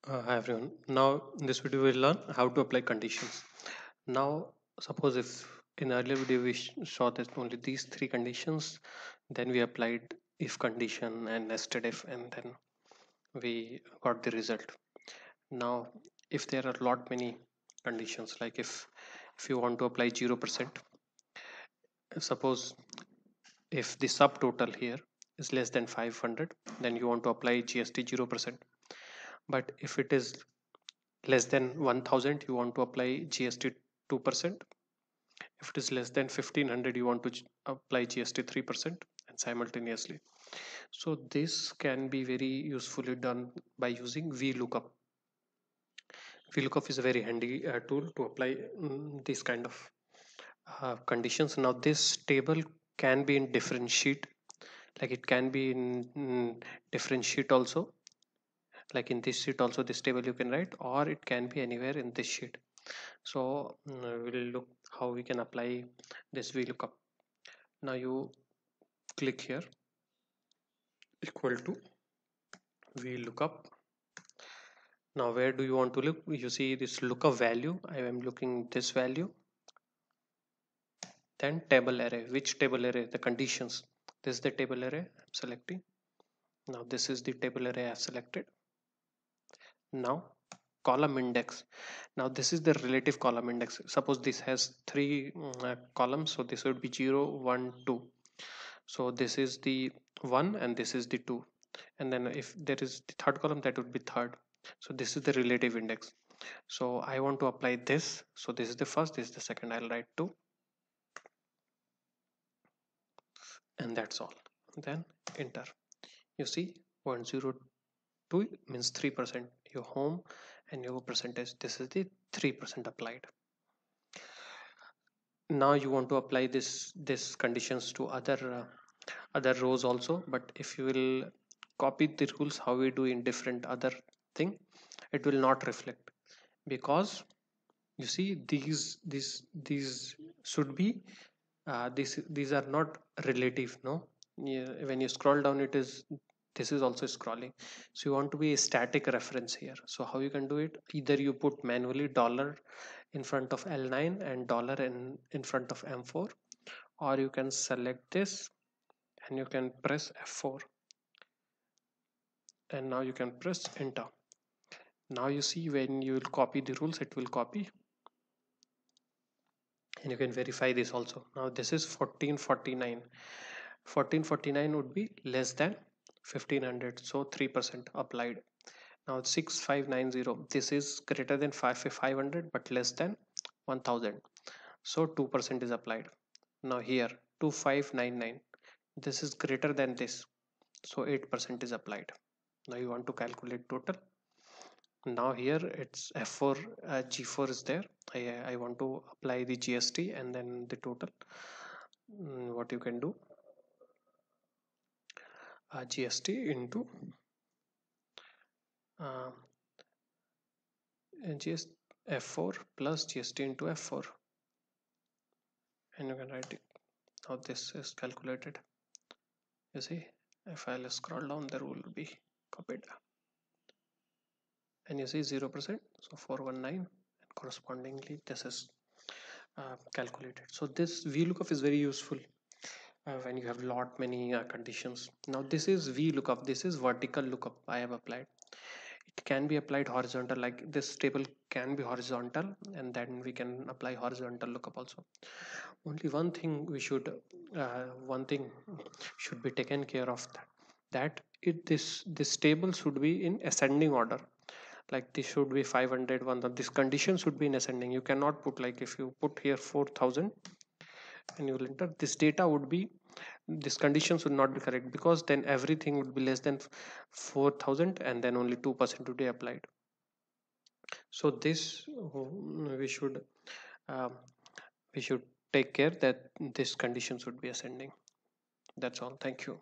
Hi everyone. Now in this video we'll learn how to apply conditions. Now suppose if in earlier video we saw that only these three conditions, then we applied if condition and nested if, and then we got the result. Now if there are a lot many conditions, like if you want to apply 0%, suppose if the subtotal here is less than 500, then you want to apply GST 0%. But if it is less than 1000, you want to apply GST 2%. If it is less than 1500, you want to apply GST 3%, and simultaneously. So this can be very usefully done by using VLOOKUP. VLOOKUP is a very handy tool to apply these kind of conditions. Now this table can be in different sheet, like it can be in different sheet also, like in this sheet also this table you can write, or it can be anywhere in this sheet. So we'll look how we can apply this VLOOKUP. Now you click here, equal to VLOOKUP. Now where do you want to look? You see this lookup value. I am looking this value. Then table array. Which table array? The conditions. This is the table array I'm selecting. Now this is the table array I've selected. Now column index. Now this is the relative column index. Suppose this has three columns, so this would be 0 1 2. So this is the 1 and this is the 2, and then if there is the third column, that would be third. So this is the relative index. So I want to apply this. So this is the first, this is the second. I'll write 2, and that's all. Then enter. You see 102 means 3%. Your home and your percentage, this is the 3% applied. Now you want to apply this conditions to other rows also, but if you will copy the rules how we do in different other thing, it will not reflect, because you see these should be these are not relative, no. Yeah, when you scroll down, it is, this is also scrolling. So you want to be a static reference here. So how you can do it? Either you put manually dollar in front of L9 and dollar in front of M4, or you can select this and you can press F4, and now you can press enter. Now you see when you will copy the rules, it will copy, and you can verify this also. Now this is 1449. 1449 would be less than 1500, so 3% applied. Now 6590, this is greater than 500 but less than 1000, so 2% is applied. Now here 2599, this is greater than this, so 8% is applied. Now you want to calculate total. Now here it's F4, G4 is there. I want to apply the GST and then the total. What you can do, GST into uh, GST F4 plus GST into F4, and you can write it. Now this is calculated. You see, if I'll scroll down, there will be copied, and you see 0%, so 419, and correspondingly this is calculated. So this VLOOKUP is very useful when you have lot many conditions. Now this is VLOOKUP, this is vertical lookup I have applied. It can be applied horizontal, like this table can be horizontal, and then we can apply horizontal lookup also. Only one thing should be taken care of, that this table should be in ascending order. Like this should be 500 this condition should be in ascending. You cannot put, like if you put here 4000 and you will enter, this data would be, this condition should not be correct, because then everything would be less than 4000 and then only 2% would be applied. So this we should um, we should take care that this condition should be ascending. That's all. Thank you.